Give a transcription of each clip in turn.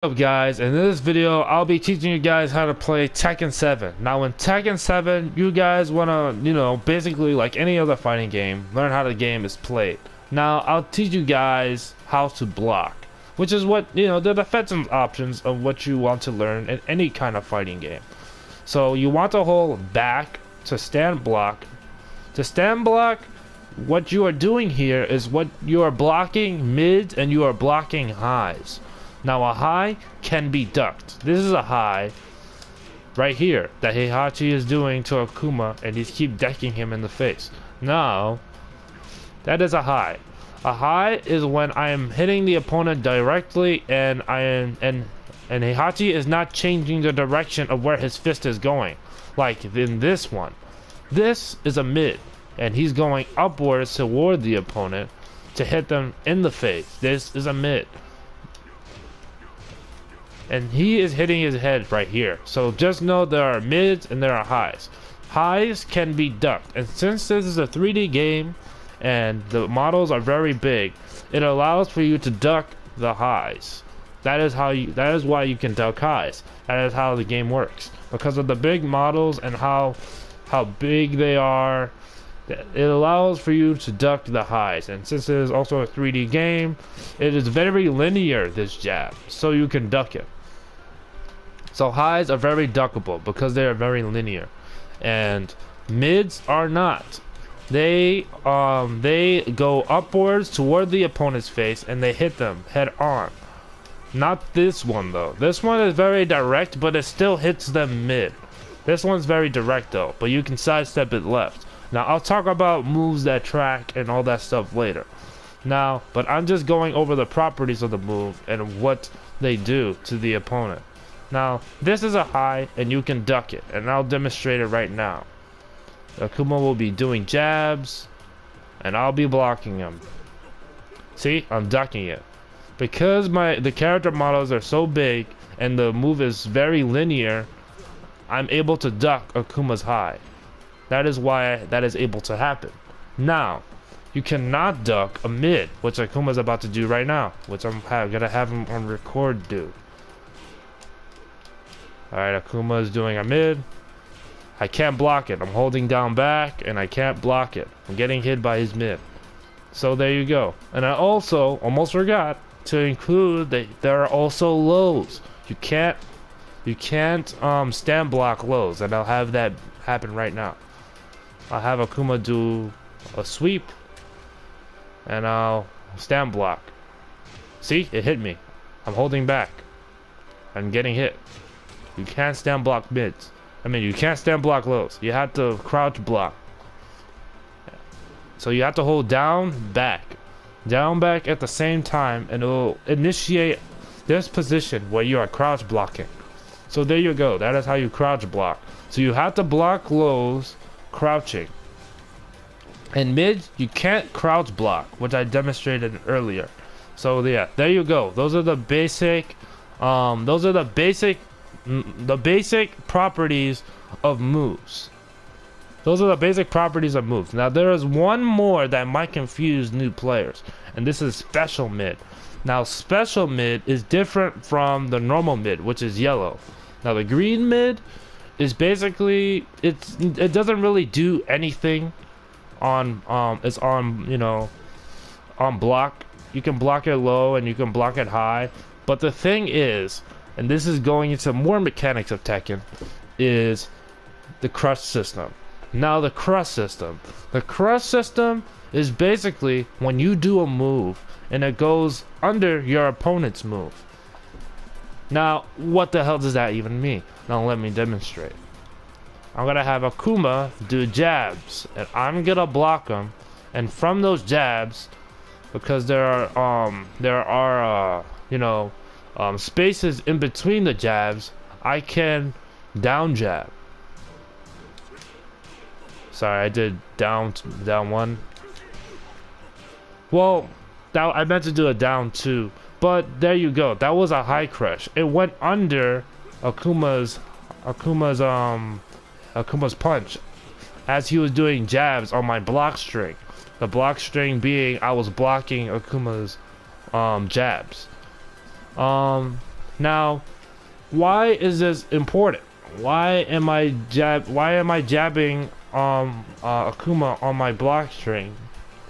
Up guys, in this video I'll be teaching you guys how to play Tekken 7. Now in Tekken 7 you guys want to basically like any other fighting game, learn how the game is played. Now I'll teach you guys how to block, which is what the defensive options of what you want to learn in any kind of fighting game. So you want to hold back to stand block. To stand block, what you are doing here is what you are blocking mids and you are blocking highs. Now a high can be ducked. This is a high right here that Heihachi is doing to Akuma, and he's keep decking him in the face. Now that is a high. A high is when I am hitting the opponent directly and Heihachi is not changing the direction of where his fist is going. Like in this one. This is a mid and he's going upwards toward the opponent to hit them in the face. This is a mid. And he is hitting his head right here. So just know there are mids and there are highs. Highs can be ducked. And since this is a 3D game and the models are very big, it allows for you to duck the highs. That is why you can duck highs. That is how the game works. Because of the big models and how big they are, it allows for you to duck the highs. And since it is also a 3D game, it is very linear, this jab, so you can duck it. So highs are very duckable because they are very linear, and mids are not. They go upwards toward the opponent's face and they hit them head on. Not this one though. This one is very direct, but it still hits them mid. This one's very direct though, but you can sidestep it left. Now I'll talk about moves that track and all that stuff later. Now, but I'm just going over the properties of the move and what they do to the opponent. Now, this is a high and you can duck it, and I'll demonstrate it right now. Akuma will be doing jabs and I'll be blocking him. See, I'm ducking it. Because the character models are so big and the move is very linear, I'm able to duck Akuma's high. That is why that is able to happen. Now, you cannot duck a mid, which Akuma's about to do right now, which I'm gonna have him on record do. Alright, Akuma is doing a mid. I can't block it. I'm holding down back and I can't block it. I'm getting hit by his mid. So there you go. And I also almost forgot to include that there are also lows. You can't stand block lows, and I'll have that happen right now. I'll have Akuma do a sweep and I'll stand block. See, it hit me. I'm holding back. I'm getting hit. You can't stand block mids. You can't stand block lows. You have to crouch block. So you have to hold down back at the same time, and it will initiate this position where you are crouch blocking. So there you go. That is how you crouch block. So you have to block lows crouching. And mid, you can't crouch block, which I demonstrated earlier. So yeah, there you go. Those are the basic properties of moves. Those are the basic properties of moves. Now there is one more that might confuse new players, and this is special mid. Now special mid is different from the normal mid, which is yellow. Now the green mid is basically it doesn't really do anything on on block. You can block it low and you can block it high, but the thing is, and this is going into more mechanics of Tekken, is the crush system. Now the crush system is basically when you do a move and it goes under your opponent's move. Now what the hell does that even mean? Now let me demonstrate. I'm gonna have Akuma do jabs and I'm gonna block him, and from those jabs, because there are spaces in between the jabs, I can down jab. Sorry, I did down one. Well, I meant to do a down two, but there you go. That was a high crush. It went under Akuma's punch as he was doing jabs on my block string. The block string being I was blocking Akuma's jabs. Now, why is this important? Why am I jabbing Akuma on my block string,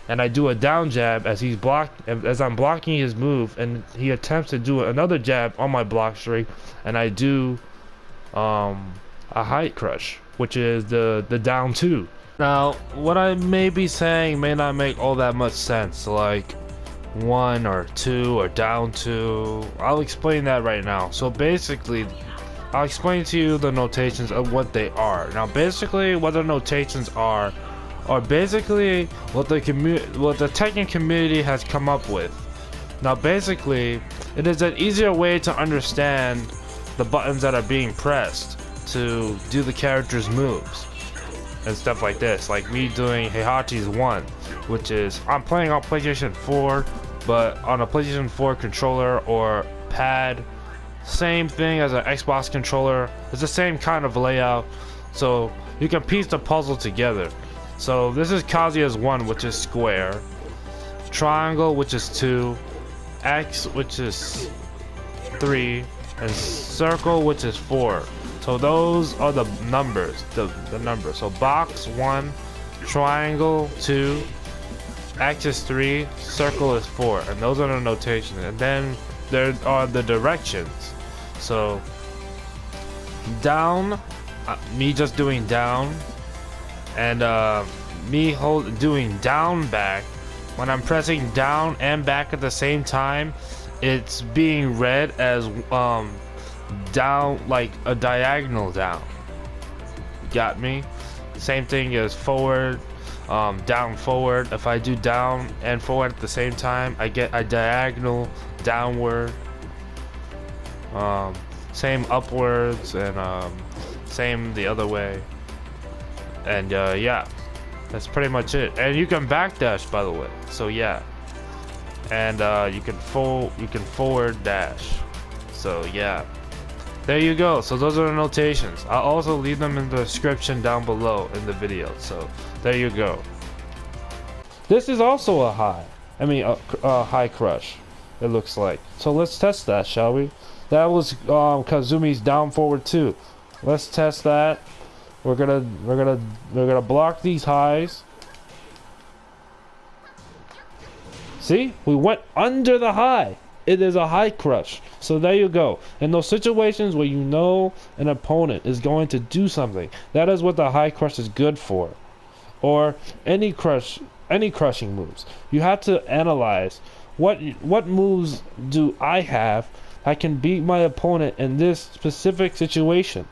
and I do a down jab as I'm blocking his move, and he attempts to do another jab on my block string, and I do a height crush, which is the down 2. Now, what I may be saying may not make all that much sense, like 1 or 2 or down 2. I'll explain that right now. So basically, I'll explain to you the notations of what they are. Now, basically, what the notations are basically what the Tekken community has come up with. Now, basically, it is an easier way to understand the buttons that are being pressed to do the character's moves and stuff like this. Like me doing Heihachi's 1, which is I'm playing on PlayStation 4, but on a PlayStation 4 controller or pad. Same thing as an Xbox controller. It's the same kind of layout, so you can piece the puzzle together. So this is Kazuya's 1, which is square, triangle, which is 2, X, which is 3, and circle, which is 4. So those are the numbers, the numbers. So box 1, triangle 2, X is 3, circle is 4, and those are the notations. And then there are the directions. So down, me just doing down, and me doing down back. When I'm pressing down and back at the same time, it's being read as down, like a diagonal down. Got me? Same thing as forward, down forward. If I do down and forward at the same time, I get a diagonal downward. Same upwards, and same the other way. And yeah, that's pretty much it. And you can backdash, by the way. So yeah, and you can forward dash. So yeah, there you go. So those are the notations. I'll also leave them in the description down below in the video. So there you go. This is also a high. I mean a high crush, it looks like. So let's test that, shall we? That was Kazumi's down forward 2. Let's test that. We're gonna block these highs. See, we went under the high. It is a high crush. So there you go. In those situations where you know an opponent is going to do something, that is what the high crush is good for. Or any crushing moves. You have to analyze what moves do I have I can beat my opponent in this specific situation,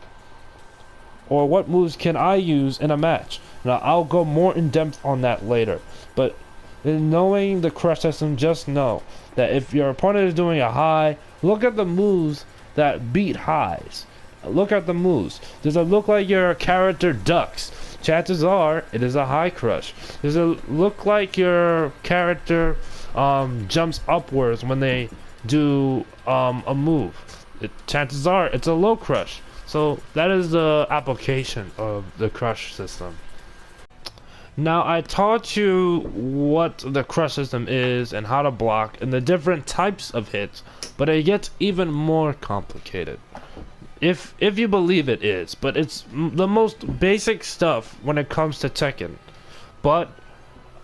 or what moves can I use in a match. Now I'll go more in depth on that later, but in knowing the crush system, just know that if your opponent is doing a high, look at the moves that beat highs. Look at the moves. Does it look like your character ducks? Chances are it is a high crush. Does it look like your character jumps upwards when they do a move? Chances are it's a low crush. So that is the application of the crush system. Now I taught you what the crush system is and how to block and the different types of hits, but it gets even more complicated. If you believe it is, but it's the most basic stuff when it comes to Tekken. But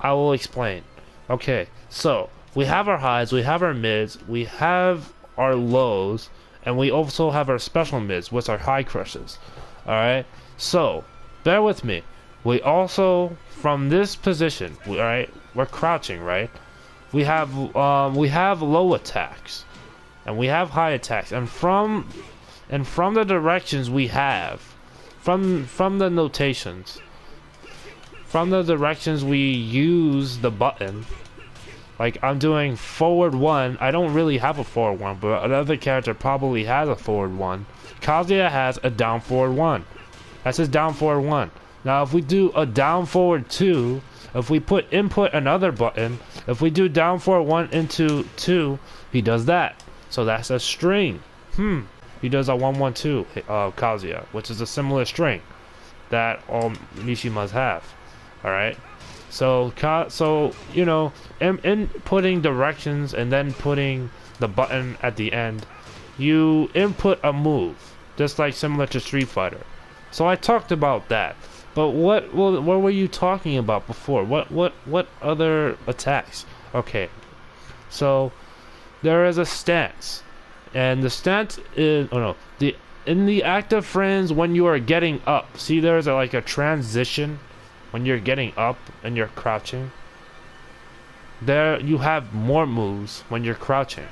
I will explain. Okay, so we have our highs, we have our mids, we have our lows, and we also have our special mids, which are high crushes. Alright, so bear with me. We also, from this position, we're crouching, right? We have low attacks, and we have high attacks, and from the directions we have, from the notations, from the directions we use the button. Like I'm doing forward 1. I don't really have a forward 1, but another character probably has a forward 1. Kazuya has a down forward 1. That's his down forward 1. Now if we do a down forward 2, if we input another button, if we do down forward 1 into 2, he does that. So that's a string. He does a 1-1-2 Kazuya, which is a similar string that all Mishimas have. Alright? So you know, inputting directions and then putting the button at the end you input a move, just like similar to Street Fighter. So I talked about that. But what were you talking about before? What other attacks? Okay, so there is a stance, and the stance is in the active frames when you are getting up. See, there's like a transition when you're getting up and you're crouching. There you have more moves when you're crouching.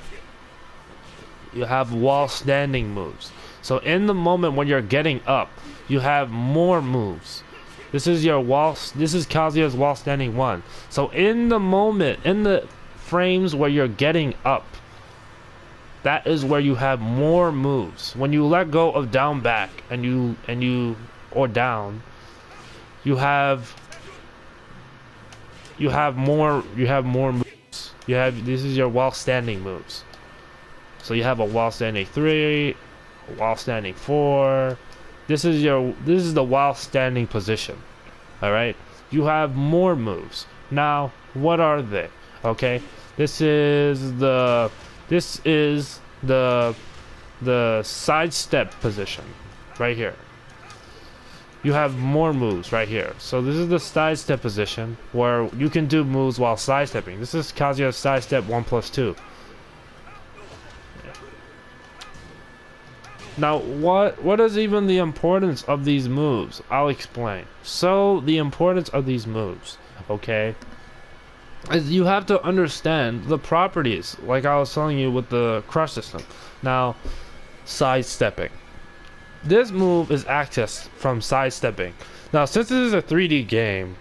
You have wall standing moves. So in the moment when you're getting up, you have more moves. This is Kazuya's wall standing 1. So in the moment, in the frames where you're getting up, that is where you have more moves. When you let go of down back or down, you have more moves. This is your wall standing moves. So you have a wall standing 3, a wall standing 4. This is the while standing position. Alright? You have more moves. Now, what are they? Okay? This is the sidestep position. Right here. You have more moves right here. So this is the sidestep position where you can do moves while sidestepping. This is Kazuya's sidestep 1+2. Now, what is even the importance of these moves? I'll explain. So, the importance of these moves, okay, is you have to understand the properties, like I was telling you with the crush system. Now, sidestepping. This move is accessed from sidestepping. Now, since this is a 3D game,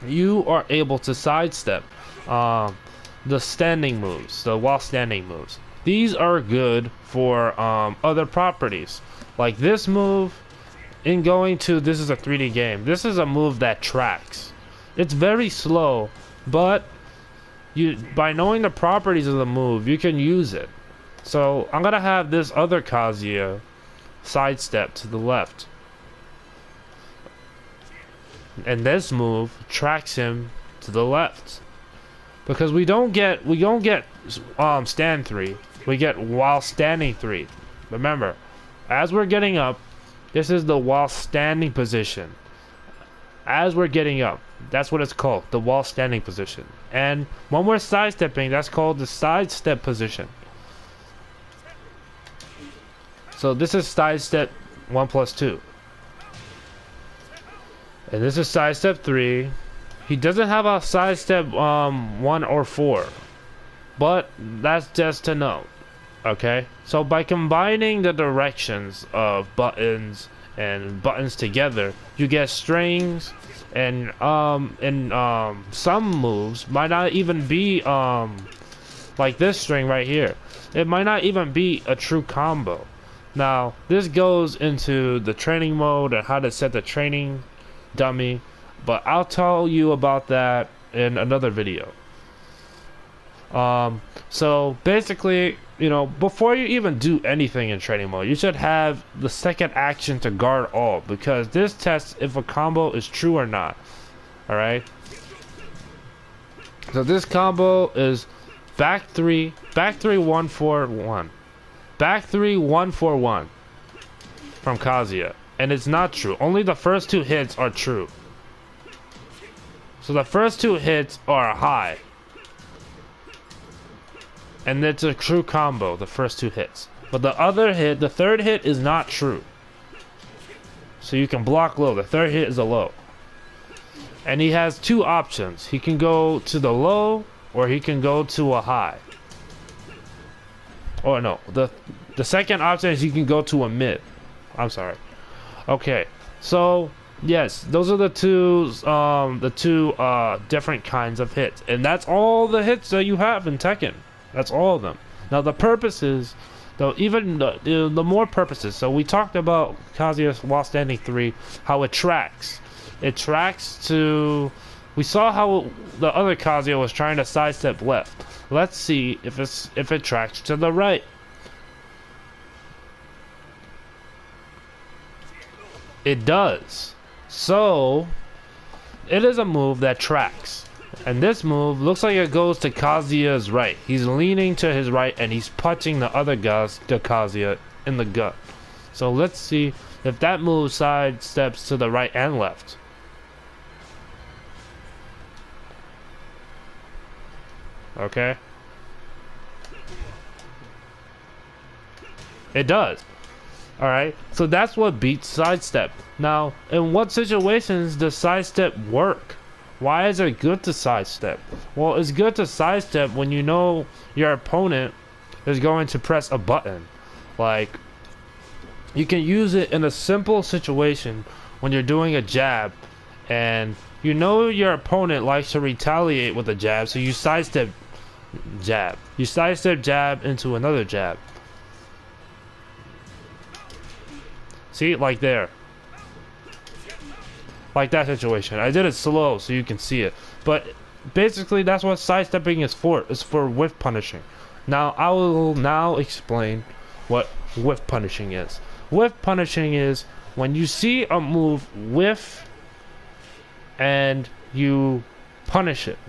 you are able to sidestep the standing moves, the while standing moves. These are good for other properties. Like this move, this is a 3D game. This is a move that tracks. It's very slow, but by knowing the properties of the move, you can use it. So I'm gonna have this other Kazuya sidestep to the left. And this move tracks him to the left. Because we don't get stand 3. We get while standing 3. Remember, as we're getting up, this is the while standing position. As we're getting up, that's what it's called, the while standing position. And when we're sidestepping, that's called the sidestep position. So this is sidestep 1+2. And this is sidestep 3. He doesn't have a sidestep 1 or 4. But that's just to know. Okay? So by combining the directions of buttons and buttons together, you get strings, and some moves might not even be like this string right here. It might not even be a true combo. Now, this goes into the training mode and how to set the training dummy, but I'll tell you about that in another video. So basically, before you even do anything in training mode, you should have the second action to guard all, because this tests if a combo is true or not. Alright? So this combo is back 3, 1, 4, 1. Back 3, 1, 4, 1 from Kazuya. And it's not true. Only the first 2 hits are true. So the first 2 hits are high. And it's a true combo, the first 2 hits. But the third hit is not true. So you can block low. The third hit is a low. And he has 2 options. He can go to the low, or he can go to a high. Oh no, the second option is he can go to a mid. I'm sorry. Okay, so yes, those are the two different kinds of hits, and that's all the hits that you have in Tekken. That's all of them. Now the purposes, though, even the more purposes. So we talked about Kazuya's while standing 3, how it tracks. It tracks to. We saw how the other Kazuya was trying to sidestep left. Let's see if it tracks to the right. It does. So it is a move that tracks. And this move looks like it goes to Kazuya's right. He's leaning to his right and he's punching the other guys to Kazuya in the gut. So let's see if that move sidesteps to the right and left. Okay. It does. Alright, so that's what beats sidestep. Now, in what situations does sidestep work? Why is it good to sidestep? Well, it's good to sidestep when you know your opponent is going to press a button. Like, you can use it in a simple situation when you're doing a jab and you know your opponent likes to retaliate with a jab, so you sidestep jab. You sidestep jab into another jab. See, like there. Like that situation. I did it slow so you can see it. But basically that's what sidestepping is for. It's for whiff punishing. Now I will now explain what whiff punishing is. Whiff punishing is when you see a move whiff and you punish it.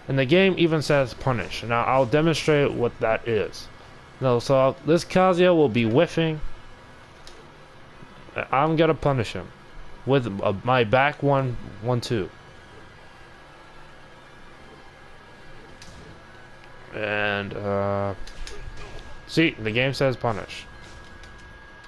And the game even says punish. Now I'll demonstrate what that is. No, so this Kazuya will be whiffing. I'm gonna punish him with my back 1-1-2, and see, the game says punish.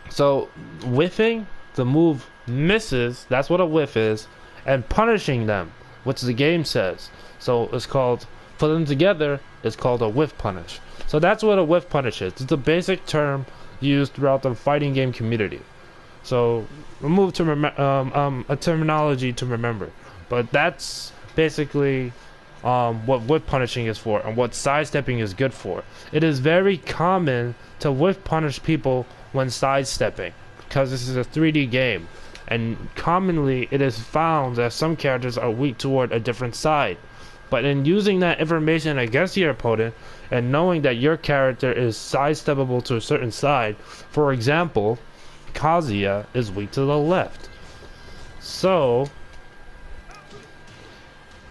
So whiffing, the move misses, that's what a whiff is, and punishing them, which the game says. So it's called, put them together, it's called a whiff punish. So that's what a whiff punish is. It's a basic term used throughout the fighting game community. So remove to a terminology to remember, but that's basically what whiff punishing is for and what sidestepping is good for. It is very common to whiff punish people when sidestepping because this is a 3D game, and commonly it is found that some characters are weak toward a different side. But in using that information against your opponent and knowing that your character is sidesteppable to a certain side, for example, Kazuya is weak to the left. So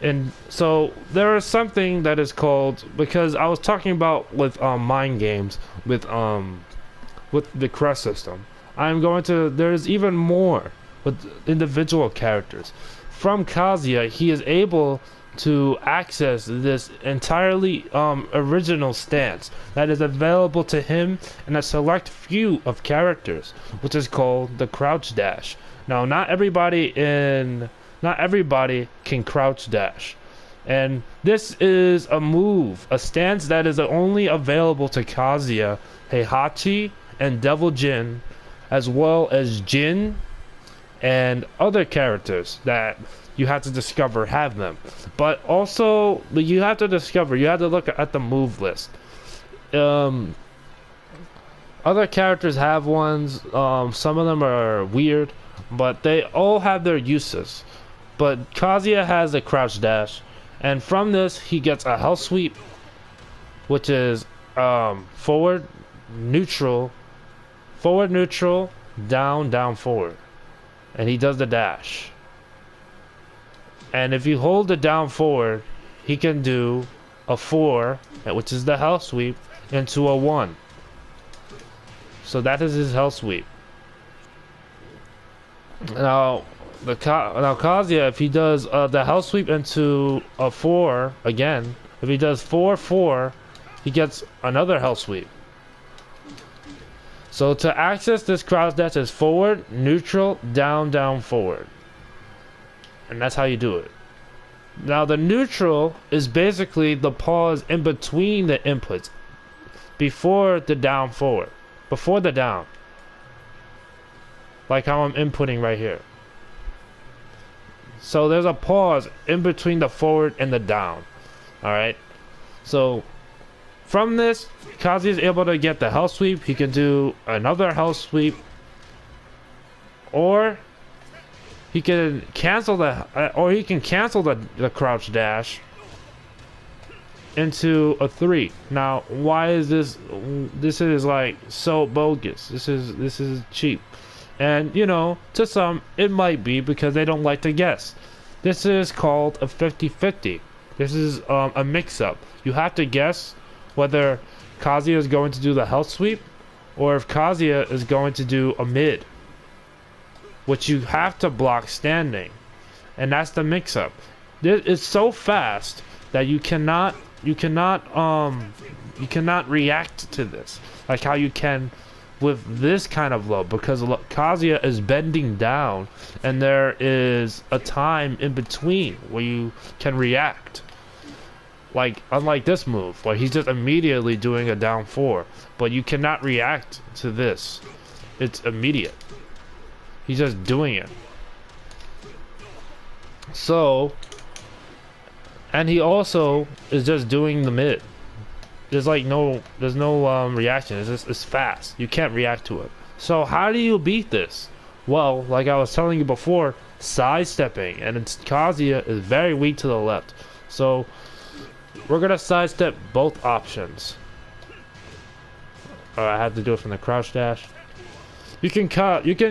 there is something that is called, because I was talking about with mind games with the crush system. There's even more with individual characters. From Kazuya, he is able to access this entirely original stance that is available to him in a select few of characters, which is called the crouch dash. Now, not everybody can crouch dash, and this is a move, a stance that is only available to Kazuya, Heihachi, and Devil Jin, as well as Jin and other characters that you have to discover have them. But also, you have to look at the move list. Other characters have ones, some of them are weird, but they all have their uses. But Kazuya has a crouch dash, and from this he gets a hell sweep, which is forward, neutral, down, forward. And he does the dash. And if you hold the down forward, he can do a 4, which is the hell sweep, into a 1. So that is his hell sweep. Now Kazuya, if he does the hell sweep into a 4 again, if he does 4-4, he gets another hell sweep. So to access this crouch dash is forward, neutral, down, forward. And that's how you do it. Now the neutral is basically the pause in between the inputs, before the down forward, before the down, like how I'm inputting right here. So there's a pause in between the forward and the down. Alright, so from this, Kazuya is able to get the hell sweep. He can do another hell sweep, or he can cancel the crouch dash into a 3. Now, why is this? This is like so bogus. This is cheap, and you know, to some it might be because they don't like to guess. This is called a 50-50. This is a mix-up. You have to guess whether Kazuya is going to do the health sweep or if Kazuya is going to do a mid, which you have to block standing, and that's the mix-up. It's so fast that you cannot react to this like how you can with this kind of low, because Kazuya is bending down and there is a time in between where you can react. Like, unlike this move, where he's just immediately doing a down 4. But you cannot react to this. It's immediate. He's just doing it. So, and he also is just doing the mid. There's no reaction. It's fast. You can't react to it. So how do you beat this? Well, like I was telling you before, sidestepping. And Kazuya is very weak to the left. So we're gonna sidestep both options. I have to do it from the crouch dash. You can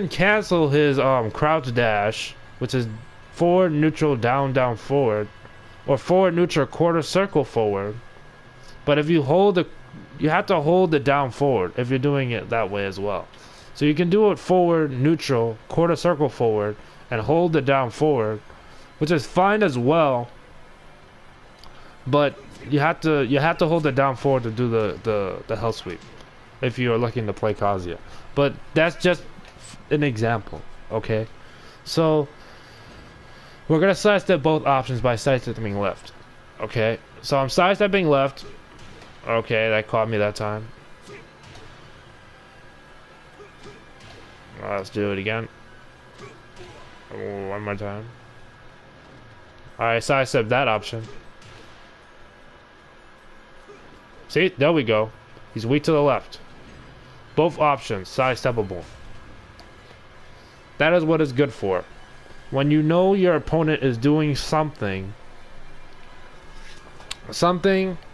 cancel his crouch dash, which is forward neutral down forward, or forward neutral quarter circle forward. But if you have to hold the down forward if you're doing it that way as well. So you can do it forward neutral quarter circle forward and hold the down forward, which is fine as well. But you have to hold it down forward to do the hell sweep if you are looking to play Kazuya. But that's just an example, okay? So we're gonna sidestep both options by sidestepping left. Okay, so I'm sidestepping left. Okay, that caught me that time. Let's do it again. One more time. Alright, sidestep that option. See, there we go. He's weak to the left. Both options, sidesteppable. That is what it's good for. When you know your opponent is doing something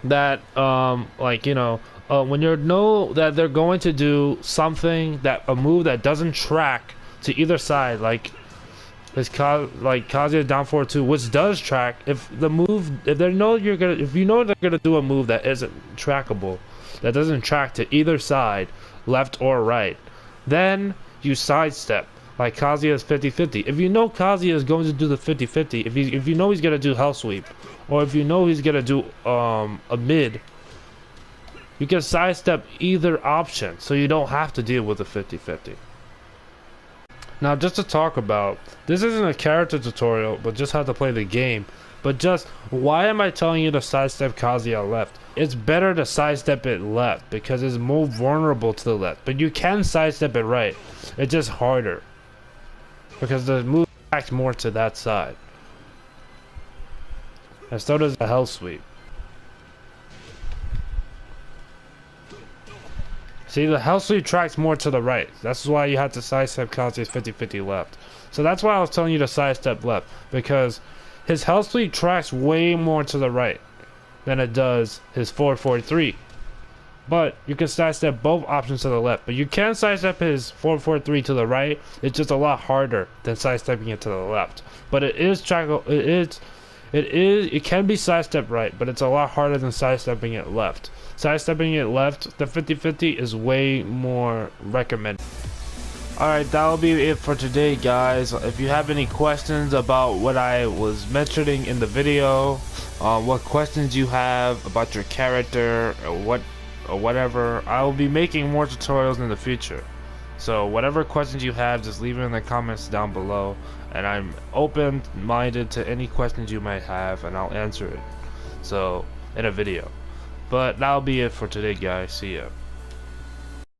that, when you know that they're going to do something, a move that doesn't track to either side, like Kazuya down 4-2, which does track. If you know they're gonna do a move that isn't trackable, that doesn't track to either side, left or right, then you sidestep. Like Kazuya is 50-50. If you know Kazuya is going to do the 50-50, if you know he's gonna do hell sweep, or if you know he's gonna do a mid, you can sidestep either option, so you don't have to deal with the 50-50. Now, just to talk about, this isn't a character tutorial, but just how to play the game. But just, why am I telling you to sidestep Kazuya left? It's better to sidestep it left, because it's more vulnerable to the left. But you can sidestep it right. It's just harder, because the move acts more to that side. And so does the hell sweep. See, the hell sweep tracks more to the right. That's why you have to sidestep Kazuya's 50-50 left. So that's why I was telling you to sidestep left, because his hell sweep tracks way more to the right than it does his 4-4-3. But you can sidestep both options to the left. But you can sidestep his 4-4-3 to the right. It's just a lot harder than sidestepping it to the left. But it is trackable. It can be sidestepped right, but it's a lot harder than sidestepping it left. Sidestepping it left, the 50-50 is way more recommended. Alright, that'll be it for today, guys. If you have any questions about what I was mentioning in the video, what questions you have about your character, or whatever, I will be making more tutorials in the future. So whatever questions you have, just leave it in the comments down below, and I'm open-minded to any questions you might have, and I'll answer it in a video. But that'll be it for today, guys. See ya.